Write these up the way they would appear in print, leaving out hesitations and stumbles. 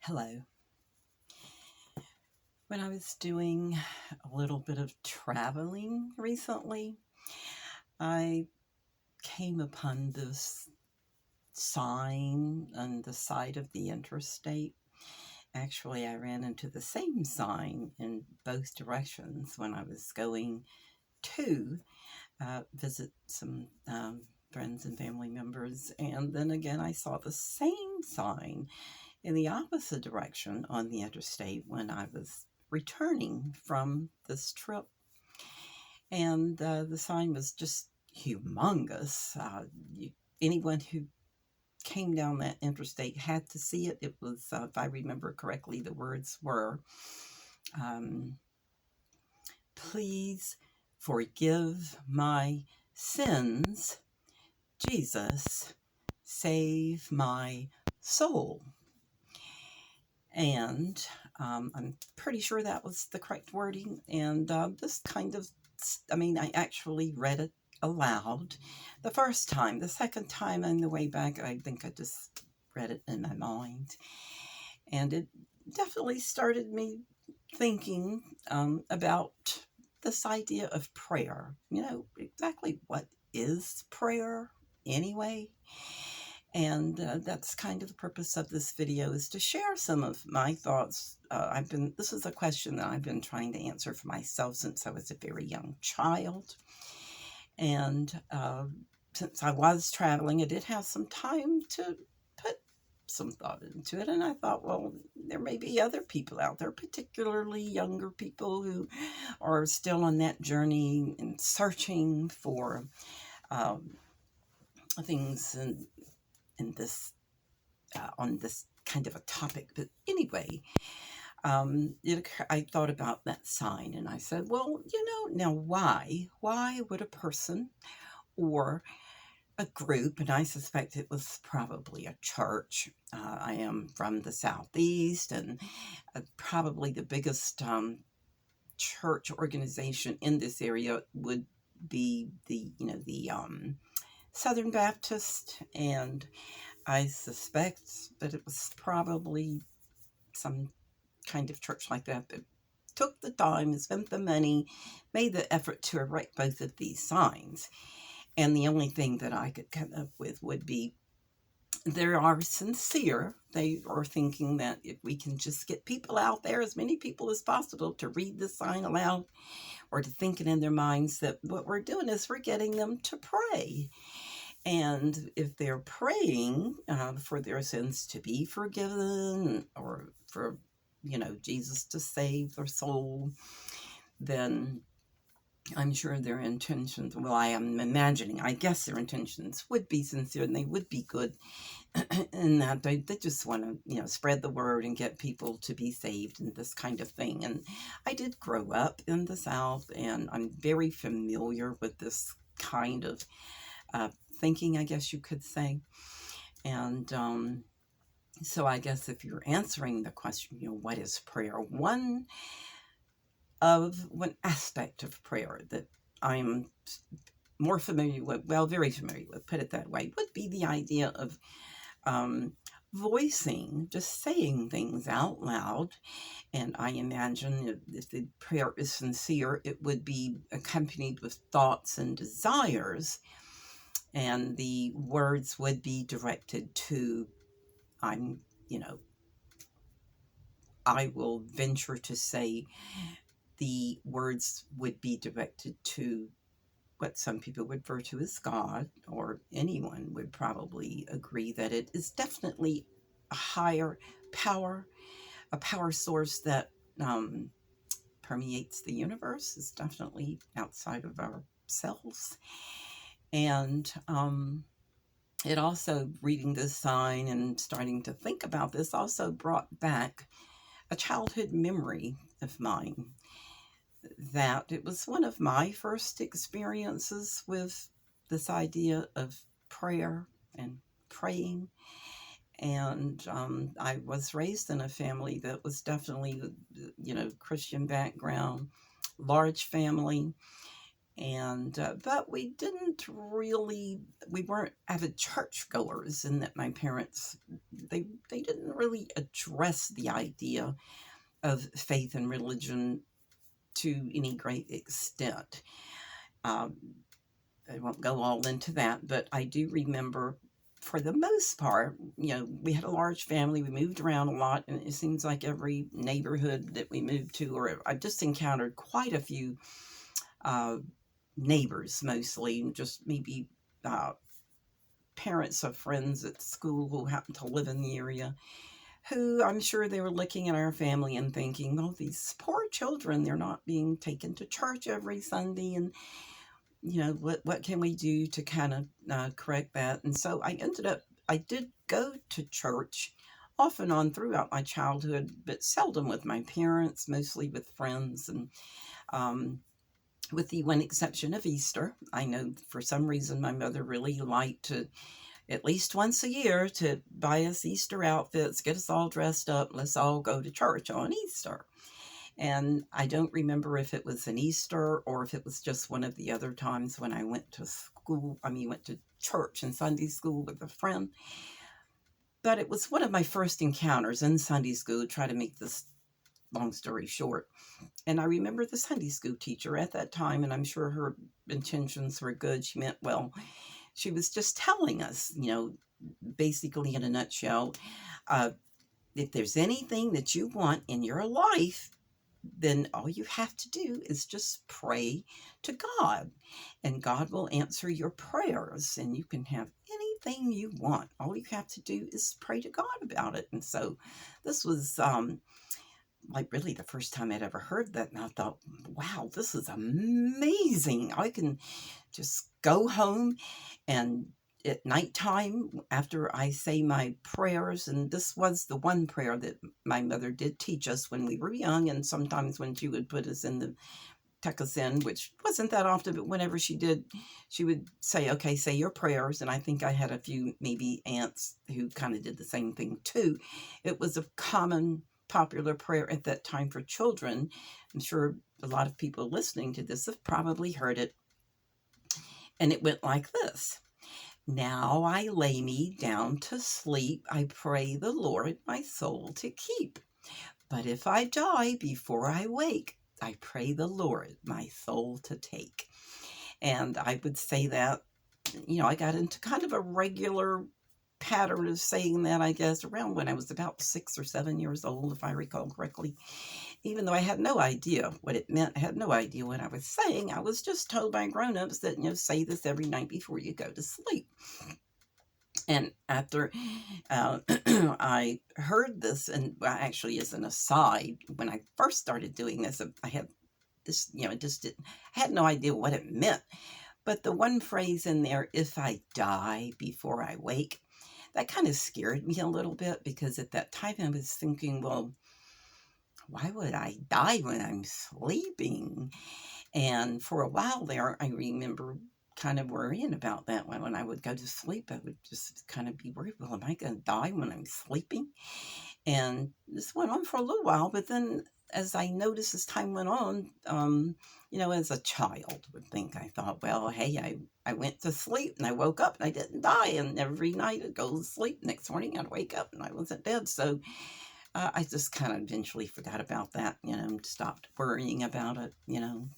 Hello. When I was doing a little bit of traveling recently, I came upon this sign on the side of the interstate. Actually, I ran into the same sign in both directions when I was going to visit some friends and family members. And then again, I saw the same sign in the opposite direction on the interstate when I was returning from this trip. And the sign was just humongous. Anyone who came down that interstate had to see it. It was, if I remember correctly, the words were, um, please forgive my sins, Jesus, save my soul. And I'm pretty sure that was the correct wording. And just kind of, I actually read it aloud the first time. The second time on the way back, I think I just read it in my mind. And it definitely started me thinking about this idea of prayer. Exactly what is prayer anyway? And that's kind of the purpose of this video, is to share some of my thoughts. This is a question that I've been trying to answer for myself since I was a very young child. And since I was traveling, I did have some time to put some thought into it. And I thought, well, there may be other people out there, particularly younger people who are still on that journey and searching for things in this on this kind of a topic. But anyway, I thought about that sign and I said, well, now why would a person or a group, and I suspect it was probably a church. I am from the Southeast, and probably the biggest church organization in this area would be the Southern Baptist, and I suspect that it was probably some kind of church like that took the time, spent the money, made the effort to erect both of these signs. And the only thing that I could come up with would be they are sincere. They are thinking that if we can just get people out there, as many people as possible, to read the sign aloud or to think it in their minds, that what we're doing is we're getting them to pray. And if they're praying for their sins to be forgiven, or for, Jesus to save their soul, then I'm sure their intentions, well, I am imagining, I guess their intentions would be sincere and they would be good, and that they just want to, spread the word and get people to be saved and this kind of thing. And I did grow up in the South, and I'm very familiar with this kind of thinking, I guess you could say. And so I guess if you're answering the question, what is prayer? One aspect of prayer that I'm more familiar with, well, very familiar with, put it that way, would be the idea of voicing, just saying things out loud. And I imagine if the prayer is sincere, it would be accompanied with thoughts and desires. And the words would be directed to, I will venture to say the words would be directed to what some people would refer to as God, or anyone would probably agree that it is definitely a higher power, a power source that permeates the universe, is definitely outside of ourselves. And it also, reading this sign and starting to think about this, also brought back a childhood memory of mine, that it was one of my first experiences with this idea of prayer and praying. And I was raised in a family that was definitely, Christian background, large family. And but we weren't avid churchgoers, in that my parents, they didn't really address the idea of faith and religion to any great extent. Um, I won't go all into that, but I do remember, for the most part, we had a large family. We moved around a lot, and it seems like every neighborhood that we moved to, or I just encountered quite a few uh, neighbors, mostly, just maybe uh, parents of friends at school who happened to live in the area, who I'm sure they were looking at our family and thinking, oh, these poor children, they're not being taken to church every Sunday. And, what can we do to kind of correct that? And so I did go to church off and on throughout my childhood, but seldom with my parents, mostly with friends. And um, with the one exception of Easter. I know for some reason my mother really liked to, at least once a year, to buy us Easter outfits, get us all dressed up, let's all go to church on Easter. And I don't remember if it was an Easter or if it was just one of the other times when I went to went to church and Sunday school with a friend. But it was one of my first encounters in Sunday school, to try to make this long story short. And I remember the Sunday school teacher at that time, and I'm sure her intentions were good. She meant well. She was just telling us, basically in a nutshell, uh, if there's anything that you want in your life, then all you have to do is just pray to God, and God will answer your prayers, and you can have anything you want. All you have to do is pray to God about it. And so this was like really the first time I'd ever heard that, and I thought, wow, this is amazing. I can just go home, and at nighttime, after I say my prayers, and this was the one prayer that my mother did teach us when we were young, and sometimes when she would put us in the tuck us in, which wasn't that often, but whenever she did, she would say, okay, say your prayers. And I think I had a few maybe aunts who kind of did the same thing too. It was a common popular prayer at that time for children. I'm sure a lot of people listening to this have probably heard it. And it went like this. Now I lay me down to sleep. I pray the Lord my soul to keep. But if I die before I wake, I pray the Lord my soul to take. And I would say that, I got into kind of a regular pattern of saying that, I guess, around when I was about 6 or 7 years old, if I recall correctly. Even though I had no idea what it meant, I had no idea what I was saying. I was just told by grown-ups that, say this every night before you go to sleep. And after I heard this, and well, actually, as an aside, when I first started doing this, I had this, I had no idea what it meant. But the one phrase in there, if I die before I wake, that kind of scared me a little bit, because at that time I was thinking, well, why would I die when I'm sleeping? And for a while there, I remember kind of worrying about that. When I would go to sleep, I would just kind of be worried, well, am I going to die when I'm sleeping? And this went on for a little while, but then as I noticed as time went on, as a child would think, I thought, well, hey, I went to sleep and I woke up and I didn't die. And every night I'd go to sleep. Next morning I'd wake up and I wasn't dead. So I just kind of eventually forgot about that, stopped worrying about it,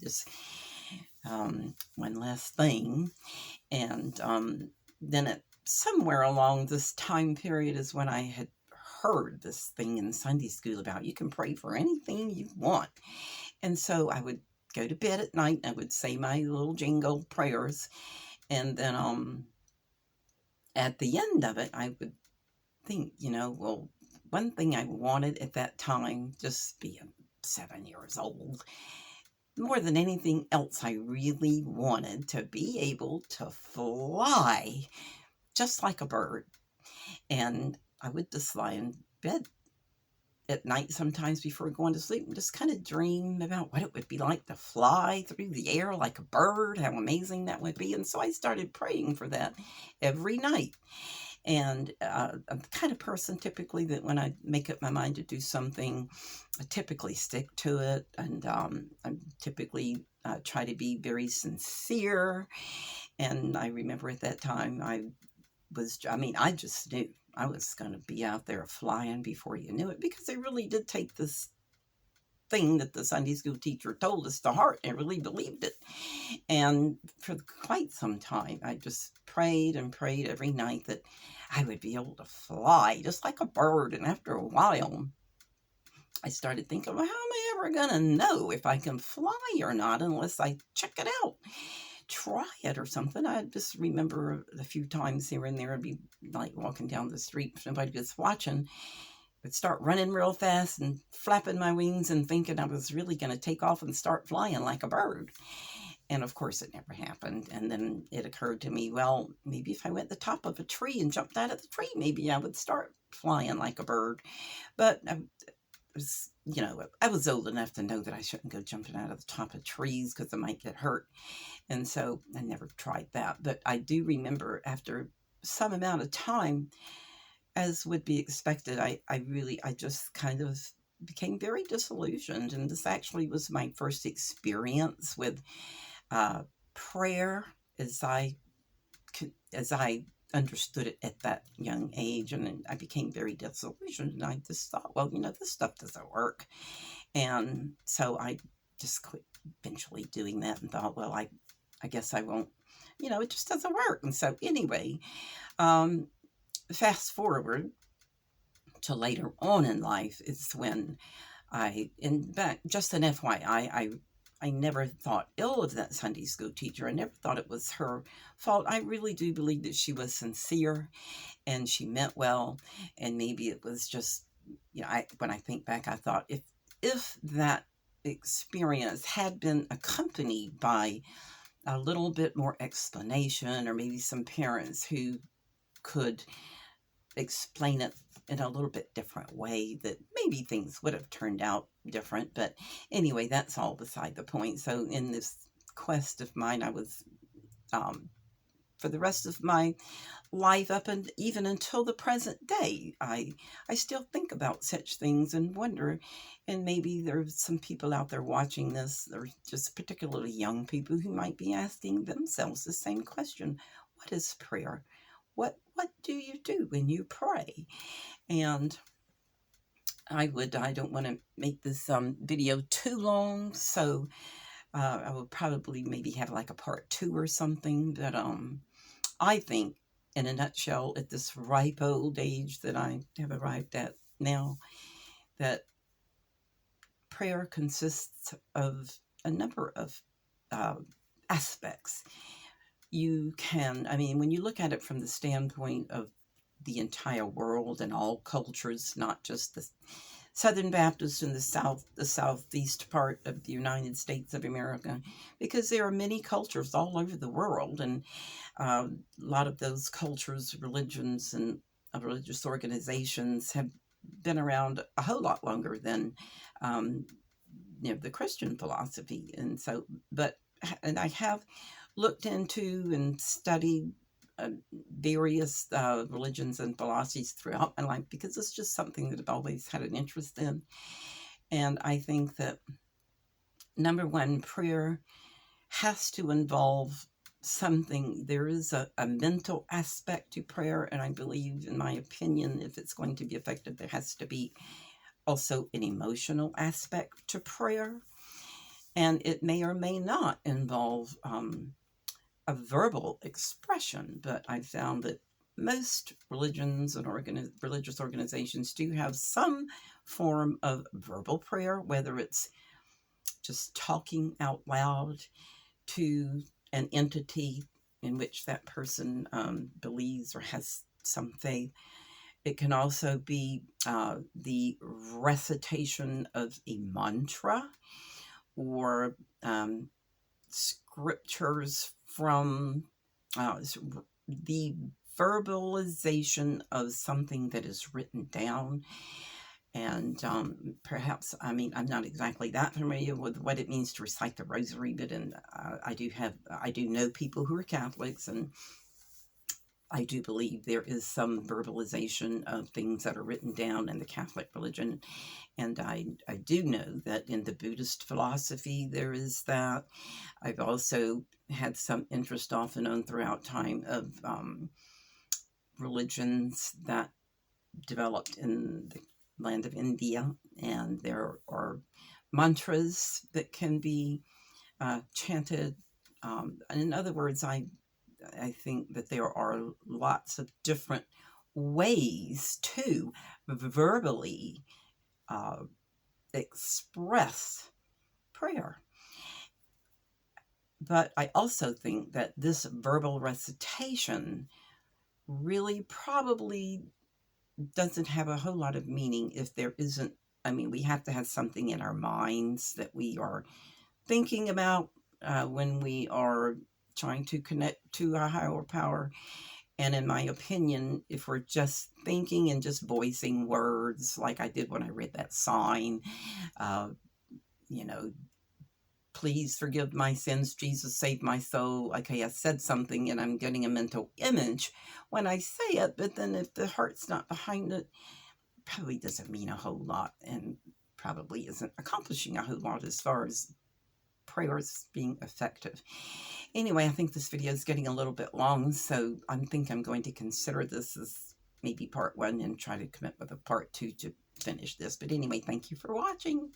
just one last thing. And then somewhere along this time period is when I had heard this thing in Sunday school about you can pray for anything you want. And so I would go to bed at night and I would say my little jingle prayers. And then at the end of it, I would think, well, one thing I wanted at that time, just being 7 years old, more than anything else, I really wanted to be able to fly just like a bird. And I would just lie in bed at night sometimes before going to sleep and just kind of dream about what it would be like to fly through the air like a bird, how amazing that would be. And so I started praying for that every night. And I'm the kind of person typically that when I make up my mind to do something, I typically stick to it. And I typically try to be very sincere. And I remember at that time, I just knew I was going to be out there flying before you knew it, because I really did take this thing that the Sunday school teacher told us to heart and really believed it. And for quite some time, I just prayed and prayed every night that I would be able to fly just like a bird. And after a while, I started thinking, well, how am I ever going to know if I can fly or not unless I check it out? Try it or something. I just remember a few times here and there, I'd be like walking down the street, if nobody was watching, I'd start running real fast and flapping my wings and thinking I was really going to take off and start flying like a bird. And of course, it never happened. And then it occurred to me, well, maybe if I went to the top of a tree and jumped out of the tree, maybe I would start flying like a bird. But I was old enough to know that I shouldn't go jumping out of the top of trees because I might get hurt. And so I never tried that. But I do remember after some amount of time, as would be expected, I just kind of became very disillusioned. And this actually was my first experience with prayer as I understood it at that young age. And I became very disillusioned. And I just thought, well, this stuff doesn't work. And so I just quit eventually doing that and thought, well, I guess I won't, it just doesn't work. And so anyway, fast forward to later on in life is when just an FYI, I never thought ill of that Sunday school teacher. I never thought it was her fault. I really do believe that she was sincere and she meant well. And maybe it was just, when I think back, I thought if that experience had been accompanied by a little bit more explanation, or maybe some parents who could explain it in a little bit different way, that maybe things would have turned out different. But anyway, that's all beside the point. So in this quest of mine, I was for the rest of my life, up and even until the present day, I still think about such things and wonder. And maybe there's some people out there watching this, or just particularly young people, who might be asking themselves the same question: what is prayer? What do you do when you pray? And I don't want to make this video too long, so I will probably maybe have like a part 2 or something. But I think, in a nutshell, at this ripe old age that I have arrived at now, that prayer consists of a number of aspects. You can, when you look at it from the standpoint of the entire world and all cultures, not just the Southern Baptist in the southeast part of the United States of America, because there are many cultures all over the world, and a lot of those cultures, religions, and religious organizations have been around a whole lot longer than the Christian philosophy. And so, and I have looked into and studied various religions and philosophies throughout my life, because it's just something that I've always had an interest in. And I think that, number one, prayer has to involve something. There is a mental aspect to prayer, and I believe, in my opinion, if it's going to be effective, there has to be also an emotional aspect to prayer. And it may or may not involve a verbal expression, but I found that most religions and religious organizations do have some form of verbal prayer, whether it's just talking out loud to an entity in which that person believes or has some faith. It can also be the recitation of a mantra, or scriptures from the verbalization of something that is written down. And perhaps, I'm not exactly that familiar with what it means to recite the rosary, but I do know people who are Catholics, and I do believe there is some verbalization of things that are written down in the Catholic religion. And I do know that in the Buddhist philosophy, there is that. I've also had some interest off and on throughout time of religions that developed in the land of India. And there are mantras that can be chanted. In other words, I think that there are lots of different ways to verbally express prayer. But I also think that this verbal recitation really probably doesn't have a whole lot of meaning if there isn't. I mean, we have to have something in our minds that we are thinking about when we are trying to connect to a higher power. And in my opinion, if we're just thinking and just voicing words like I did when I read that sign, you know, please forgive my sins, Jesus save my soul. Okay, I said something and I'm getting a mental image when I say it, but then if the heart's not behind it, probably doesn't mean a whole lot and probably isn't accomplishing a whole lot as far as prayers being effective. Anyway, I think this video is getting a little bit long, so I think I'm going to consider this as maybe part 1 and try to come up with a part 2 to finish this. But anyway, thank you for watching.